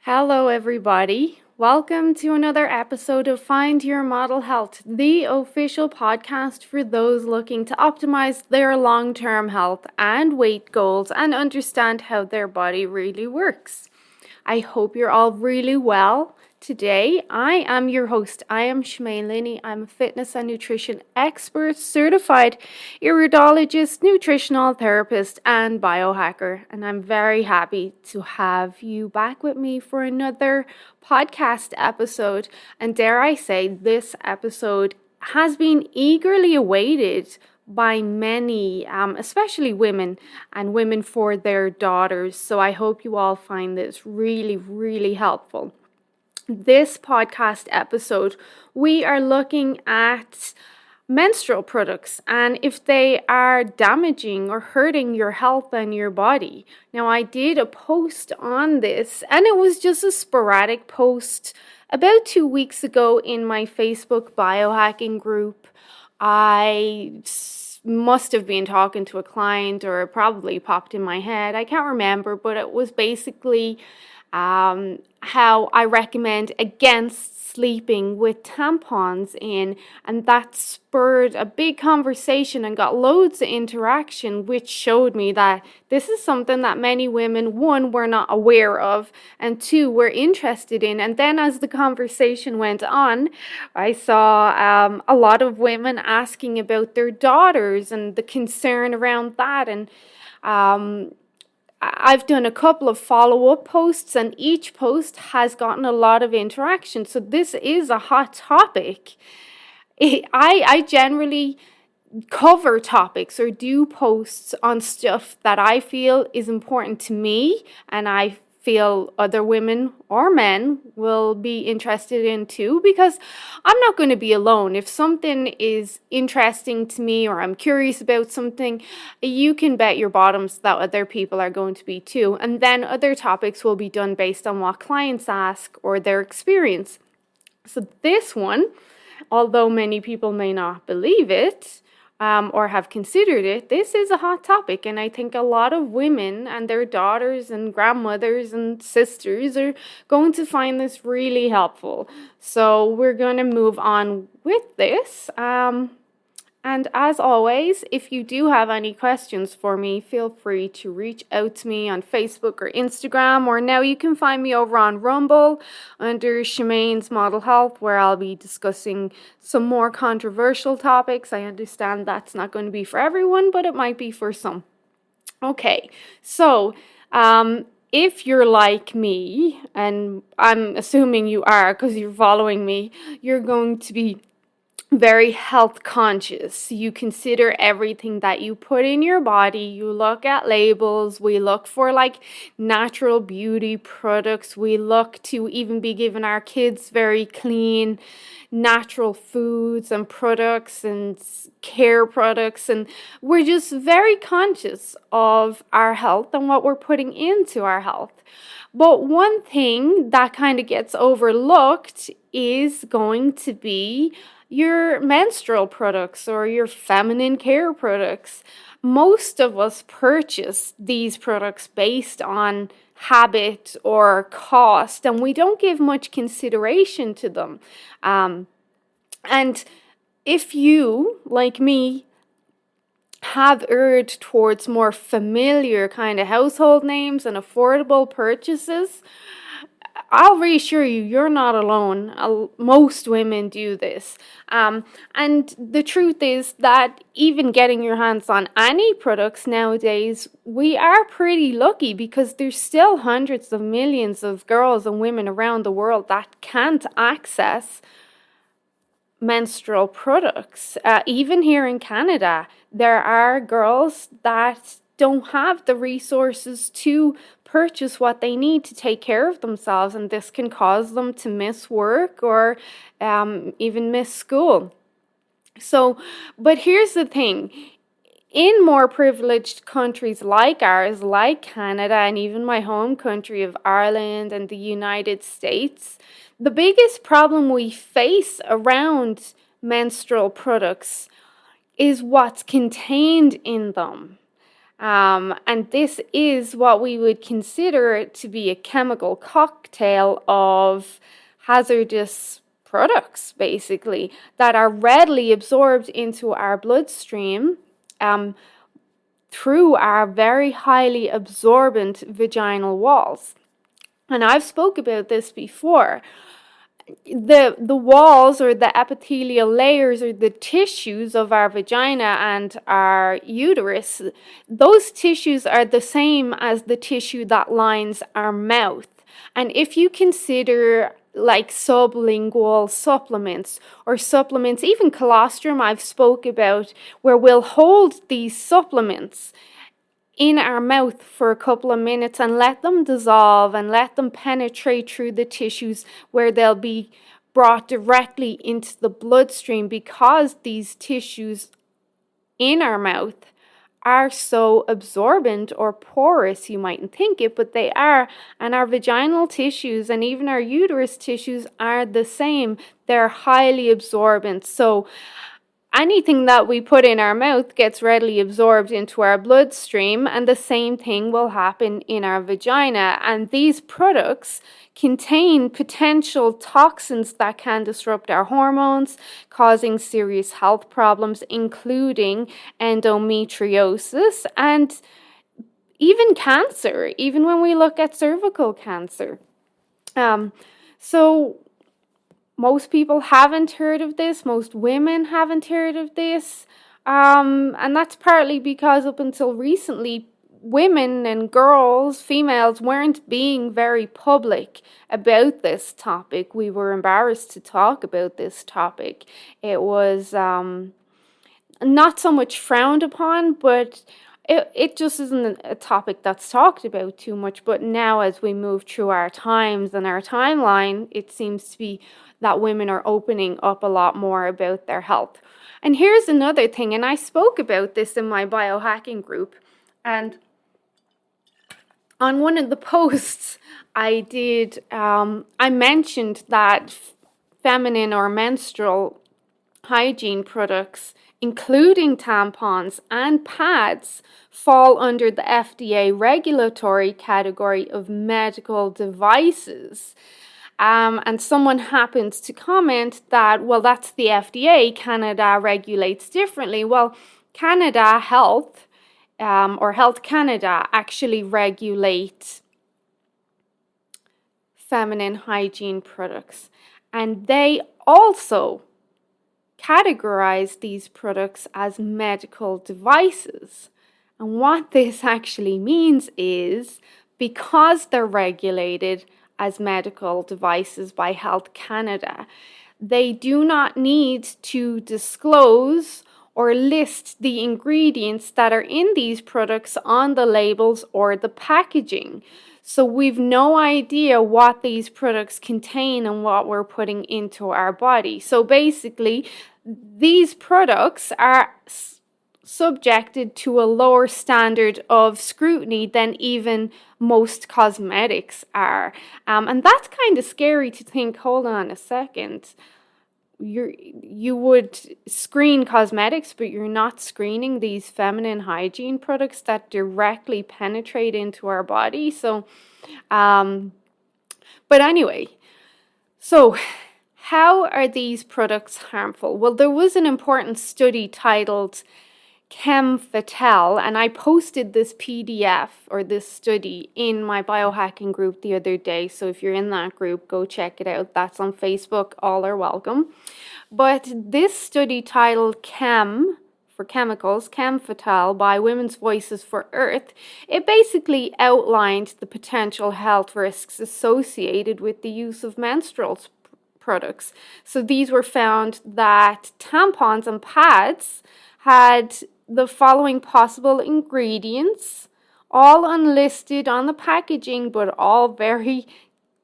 Hello, everybody. Welcome to another episode of Find Your Model Health, the official podcast for those looking to optimize their long term health and weight goals and understand how their body really works. I hope you're all really well. Today, I am your host. I am Shemaine Linney. I'm a fitness and nutrition expert, certified iridologist, nutritional therapist, and biohacker. And I'm very happy to have you back with me for another podcast episode. And dare I say, this episode has been eagerly awaited by many, especially women and women for their daughters. So I hope you all find this really, really helpful. This podcast episode, we are looking at menstrual products and if they are damaging or hurting your health and your body. Now, I did a post on this and it was just a sporadic post about 2 weeks ago in my Facebook biohacking group. I must have been talking to a client or it probably popped in my head. I can't remember, but it was basically how I recommend against sleeping with tampons in, and that spurred a big conversation and got loads of interaction, which showed me that this is something that many women, one, were not aware of, and two, were interested in. And then as the conversation went on, I saw a lot of women asking about their daughters and the concern around that, and I've done a couple of follow-up posts and each post has gotten a lot of interaction. So this is a hot topic. I generally cover topics or do posts on stuff that I feel is important to me and I feel other women or men will be interested in too, because I'm not going to be alone. If something is interesting to me or I'm curious about something, you can bet your bottoms that other people are going to be too. And then other topics will be done based on what clients ask or their experience. So this one, although many people may not believe it, or have considered it, this is a hot topic. And I think a lot of women and their daughters and grandmothers and sisters are going to find this really helpful. So we're going to move on with this. And as always, if you do have any questions for me, feel free to reach out to me on Facebook or Instagram, or now you can find me over on Rumble under Shemaine's Model Health, where I'll be discussing some more controversial topics. I understand that's not going to be for everyone, but it might be for some. Okay, so if you're like me, and I'm assuming you are because you're following me, you're going to be very health conscious. You consider everything that you put in your body. You look at labels. We look for like natural beauty products. We look to even be giving our kids very clean, natural foods and products and care products. And we're just very conscious of our health and what we're putting into our health. But one thing that kind of gets overlooked is going to be your menstrual products or your feminine care products. Most of us purchase these products based on habit or cost, and we don't give much consideration to them. And if you, like me, have erred towards more familiar kind of household names and affordable purchases, I'll reassure you, you're not alone. Most women do this. And the truth is that even getting your hands on any products nowadays, we are pretty lucky because there's still hundreds of millions of girls and women around the world that can't access menstrual products. Even here in Canada, there are girls that don't have the resources to purchase what they need to take care of themselves, and this can cause them to miss work or even miss school. So, but here's the thing. In more privileged countries like ours, like Canada, and even my home country of Ireland and the United States, the biggest problem we face around menstrual products is what's contained in them. And this is what we would consider to be a chemical cocktail of hazardous products, basically, that are readily absorbed into our bloodstream through our very highly absorbent vaginal walls. And I've spoke about this before. The walls, or the epithelial layers, or the tissues of our vagina and our uterus, those tissues are the same as the tissue that lines our mouth. And if you consider like sublingual supplements, or supplements, even colostrum I've spoke about, where we'll hold these supplements in our mouth for a couple of minutes and let them dissolve and let them penetrate through the tissues, where they'll be brought directly into the bloodstream, because these tissues in our mouth are so absorbent or porous. You mightn't think it, but they are. And our vaginal tissues and even our uterus tissues are the same. They're highly absorbent. So anything that we put in our mouth gets readily absorbed into our bloodstream, and the same thing will happen in our vagina. And these products contain potential toxins that can disrupt our hormones, causing serious health problems, including endometriosis and even cancer, even when we look at cervical cancer. So most people haven't heard of this. Most women haven't heard of this. And that's partly because up until recently, women and girls, females, weren't being very public about this topic. We were embarrassed to talk about this topic. It was not so much frowned upon, but it just isn't a topic that's talked about too much. But now, as we move through our times and our timeline, it seems to be that women are opening up a lot more about their health. And here's another thing, and I spoke about this in my biohacking group, and on one of the posts I did, I mentioned that feminine or menstrual hygiene products, including tampons and pads, fall under the FDA regulatory category of medical devices. And someone happens to comment that, well, that's the FDA, Canada regulates differently. Well, Canada Health, or Health Canada, actually regulates feminine hygiene products. And they also categorize these products as medical devices. And what this actually means is, because they're regulated as medical devices by Health Canada, they do not need to disclose or list the ingredients that are in these products on the labels or the packaging. So we've no idea what these products contain and what we're putting into our body. So basically, these products are subjected to a lower standard of scrutiny than even most cosmetics are. And that's kind of scary to think, hold on a second, you would screen cosmetics, but you're not screening these feminine hygiene products that directly penetrate into our body. So, but anyway, so how are these products harmful? Well, there was an important study titled Chem Fatale, and I posted this PDF or this study in my biohacking group the other day. So if you're in that group, go check it out. That's on Facebook. All are welcome. But this study titled Chem for Chemicals, Chem Fatale by Women's Voices for Earth, it basically outlined the potential health risks associated with the use of menstrual products. So these were found that tampons and pads had the following possible ingredients, all unlisted on the packaging, but all very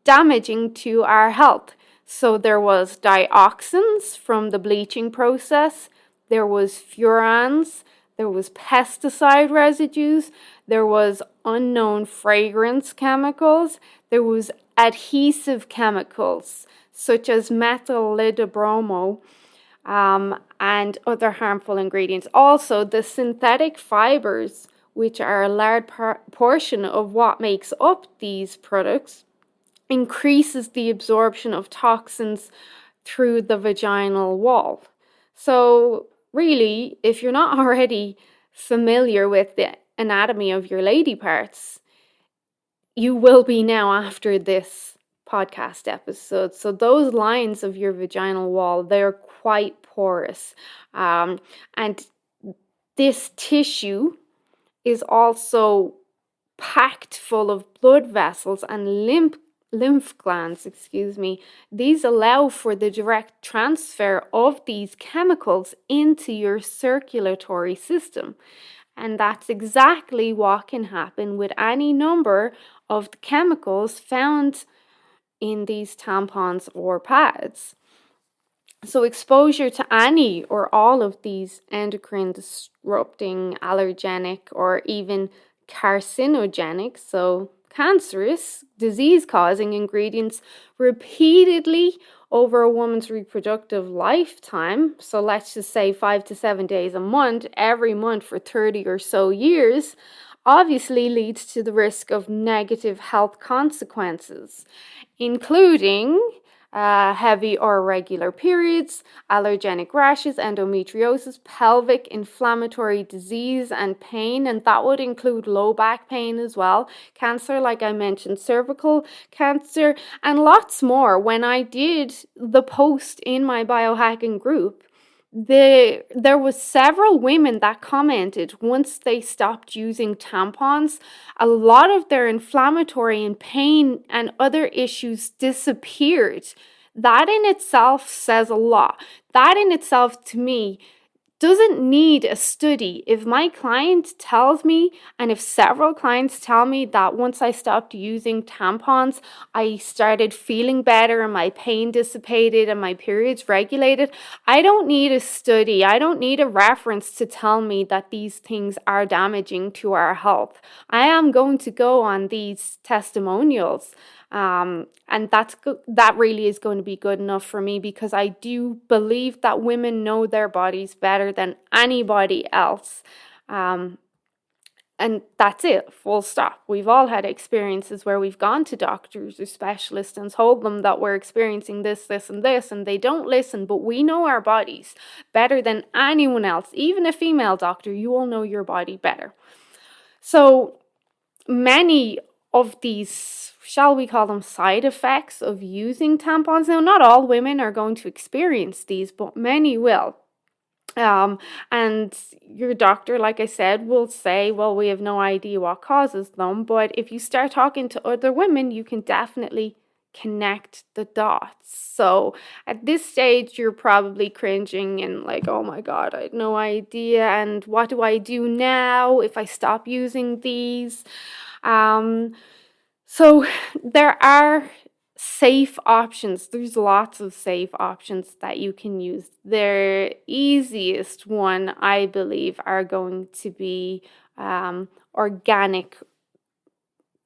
damaging to our health. So there was dioxins from the bleaching process, there was furans, there was pesticide residues, there was unknown fragrance chemicals, there was adhesive chemicals such as methylidobromo, and other harmful ingredients. Also, the synthetic fibers which are a large portion of what makes up these products, increases the absorption of toxins through the vaginal wall. So really, if you're not already familiar with the anatomy of your lady parts, you will be now after this podcast episode. So those lines of your vaginal wall, they're quite porous. And this tissue is also packed full of blood vessels and lymph glands, These allow for the direct transfer of these chemicals into your circulatory system. And that's exactly what can happen with any number of the chemicals found in these tampons or pads. So exposure to any or all of these endocrine disrupting, allergenic, or even carcinogenic, so cancerous, disease-causing ingredients repeatedly over a woman's reproductive lifetime, so let's just say 5 to 7 days a month, every month for 30 or so years, obviously leads to the risk of negative health consequences, including heavy or irregular periods, allergenic rashes, endometriosis, pelvic inflammatory disease and pain, and that would include low back pain as well, cancer, like I mentioned, cervical cancer, and lots more. When I did the post in my biohacking group, there was several women that commented once they stopped using tampons, a lot of their inflammatory and pain and other issues disappeared. That in itself says a lot. That in itself, to me, doesn't need a study. If my client tells me, and if several clients tell me that once I stopped using tampons, I started feeling better and my pain dissipated and my periods regulated, I don't need a study. I don't need a reference to tell me that these things are damaging to our health. I am going to go on these testimonials. And that really is going to be good enough for me, because I do believe that women know their bodies better than anybody else. And that's it, full stop. We've all had experiences where we've gone to doctors or specialists and told them that we're experiencing this, and this, and they don't listen. But we know our bodies better than anyone else. Even a female doctor, you will know your body better. So many of these, shall we call them, side effects of using tampons. Now, not all women are going to experience these, but many will. And your doctor, like I said, will say, well, we have no idea what causes them. But if you start talking to other women, you can definitely connect the dots. So at this stage, you're probably cringing and like, oh my God, I had no idea. And what do I do now if I stop using these? So there are safe options. There's lots of safe options that you can use. The easiest one, I believe, are going to be organic,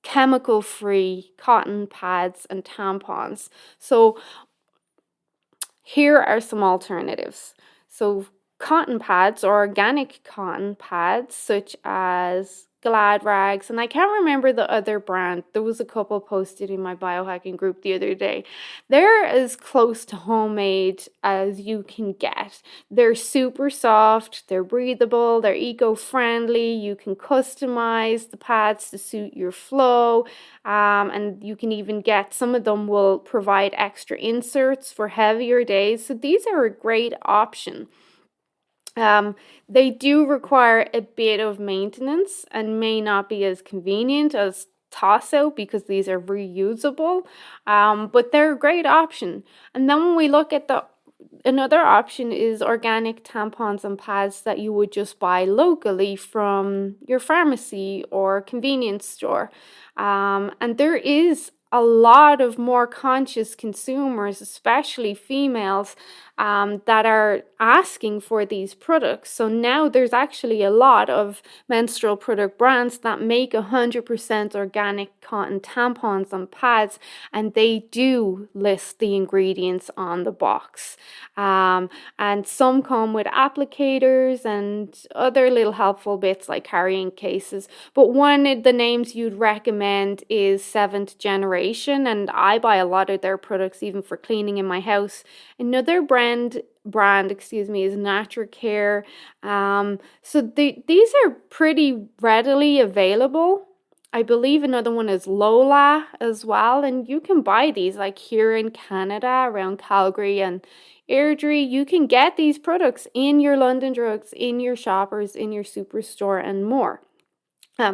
chemical-free cotton pads and tampons. So here are some alternatives. So cotton pads or organic cotton pads, such as Glad Rags, and I can't remember the other brand. There was a couple posted in my biohacking group the other day. They're as close to homemade as you can get. They're super soft, they're breathable, they're eco-friendly. You can customize the pads to suit your flow, and you can even get, some of them will provide extra inserts for heavier days. So these are a great option. They do require a bit of maintenance and may not be as convenient as toss out because these are reusable, but they're a great option. And then when we look at another option is organic tampons and pads that you would just buy locally from your pharmacy or convenience store. And there is a lot of more conscious consumers, especially females, that are asking for these products. So now there's actually a lot of menstrual product brands that make 100% organic cotton tampons and pads, and they do list the ingredients on the box. And some come with applicators and other little helpful bits like carrying cases. But one of the names you'd recommend is Seventh Generation, and I buy a lot of their products even for cleaning in my house. Another brand, excuse me, is Natracare. These are pretty readily available. I believe another one is Lola as well, and you can buy these like here in Canada around Calgary and Airdrie. You can get these products in your London Drugs, in your Shoppers, in your Superstore, and more.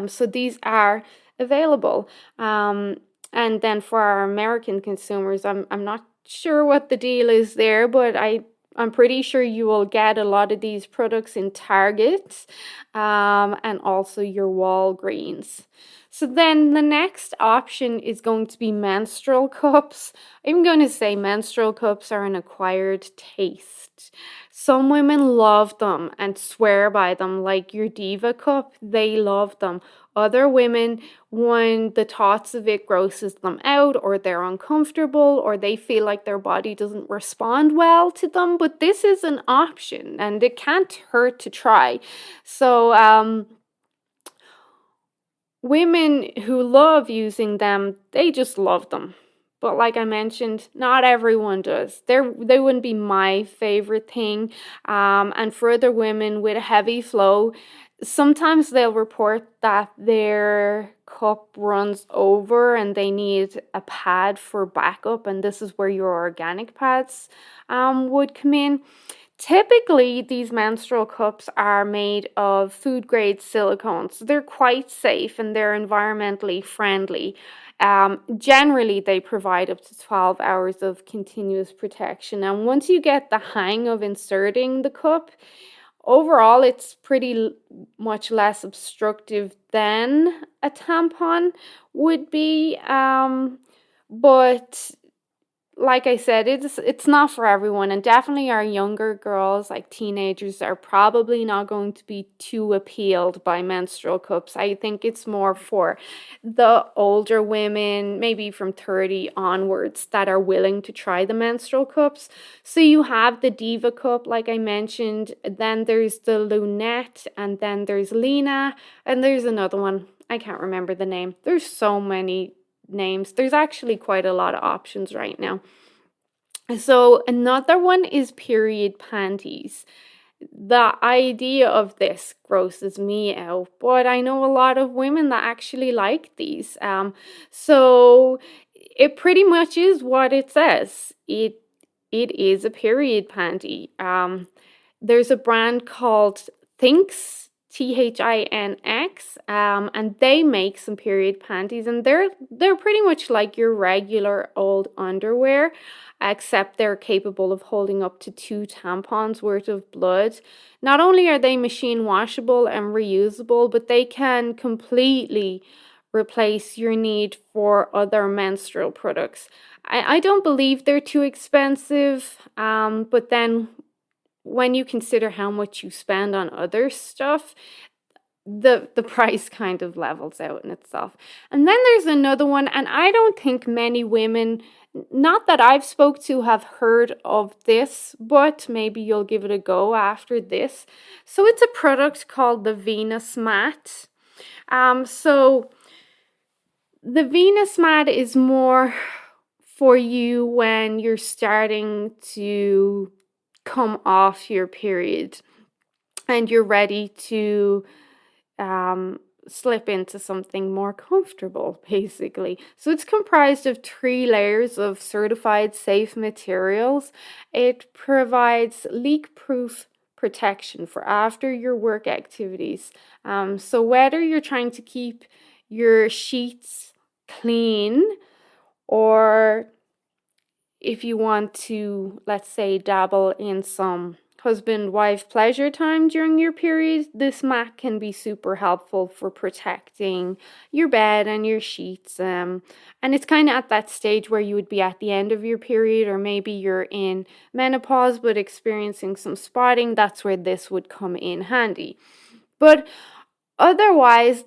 So these are available. And then for our American consumers, I'm not sure what the deal is there, but I'm pretty sure you will get a lot of these products in Target, and also your Walgreens. So then the next option is going to be menstrual cups. I'm going to say menstrual cups are an acquired taste. Some women love them and swear by them, like your Diva cup, they love them. Other women, when the thoughts of it grosses them out, or they're uncomfortable, or they feel like their body doesn't respond well to them. But this is an option, and it can't hurt to try. So, women who love using them, they just love them. But like I mentioned, not everyone does. They wouldn't be my favorite thing. And for other women with a heavy flow, sometimes they'll report that their cup runs over and they need a pad for backup. And this is where your organic pads would come in. Typically, these menstrual cups are made of food grade silicone, so they're quite safe and they're environmentally friendly. Generally, they provide up to 12 hours of continuous protection. And once you get the hang of inserting the cup, overall, it's pretty much less obstructive than a tampon would be. But like I said, it's not for everyone, and definitely our younger girls, like teenagers, are probably not going to be too appealed by menstrual cups. I think it's more for the older women, maybe from 30 onwards, that are willing to try the menstrual cups. So you have the Diva cup, like I mentioned, then there's the Lunette, and then there's Lena, and there's another one. I can't remember the name. There's so many names. There's actually quite a lot of options right now. So another one is period panties. The idea of this grosses me out, but I know a lot of women that actually like these. So it pretty much is what it says. It is a period panty. There's a brand called Thinx, Thinx, and they make some period panties, and they're pretty much like your regular old underwear, except they're capable of holding up to 2 tampons worth of blood. Not only are they machine washable and reusable, but they can completely replace your need for other menstrual products. I don't believe they're too expensive, but then when you consider how much you spend on other stuff, the price kind of levels out in itself. And then there's another one, and I don't think many women, not that I've spoke to, have heard of this, but maybe you'll give it a go after this. So it's a product called the Venus Mat. So the Venus Mat is more for you when you're starting to come off your period and you're ready to slip into something more comfortable, basically. So it's comprised of 3 layers of certified safe materials. It provides leak-proof protection for after your work activities. So whether you're trying to keep your sheets clean, or if you want to, let's say, dabble in some husband-wife pleasure time during your period, this mat can be super helpful for protecting your bed and your sheets. And it's kind of at that stage where you would be at the end of your period, or maybe you're in menopause but experiencing some spotting. That's where this would come in handy. But otherwise,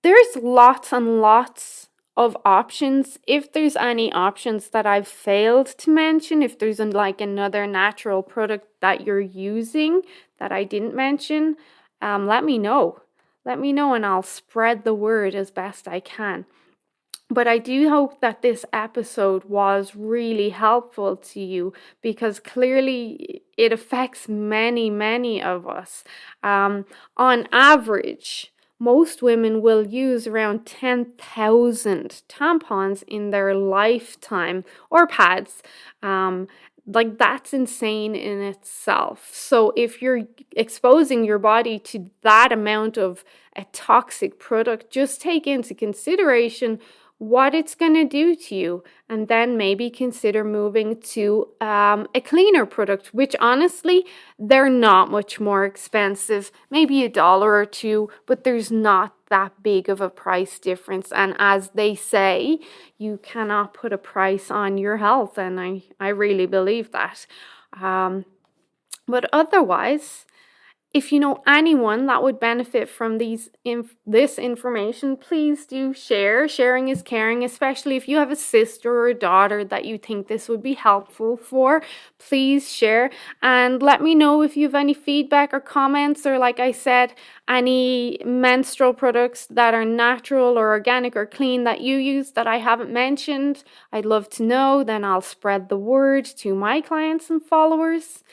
there's lots and lots of options. If there's any options that I've failed to mention, if there's like another natural product that you're using that I didn't mention, let me know. Let me know and I'll spread the word as best I can. But I do hope that this episode was really helpful to you, because clearly it affects many, many of us. On average, most women will use around 10,000 tampons in their lifetime, or pads. Like, that's insane in itself. So if you're exposing your body to that amount of a toxic product, just take into consideration what it's going to do to you, and then maybe consider moving to a cleaner product, which honestly, they're not much more expensive, maybe $1 or $2, but there's not that big of a price difference. And as they say, you cannot put a price on your health, and I really believe that. But otherwise, if you know anyone that would benefit from this information, please do share. Sharing is caring, especially if you have a sister or a daughter that you think this would be helpful for. Please share and let me know if you have any feedback or comments, or, like I said, any menstrual products that are natural or organic or clean that you use that I haven't mentioned. I'd love to know. Then I'll spread the word to my clients and followers.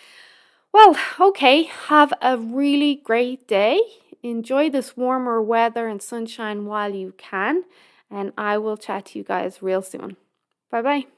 Well, okay, have a really great day. Enjoy this warmer weather and sunshine while you can, and I will chat to you guys real soon. Bye-bye.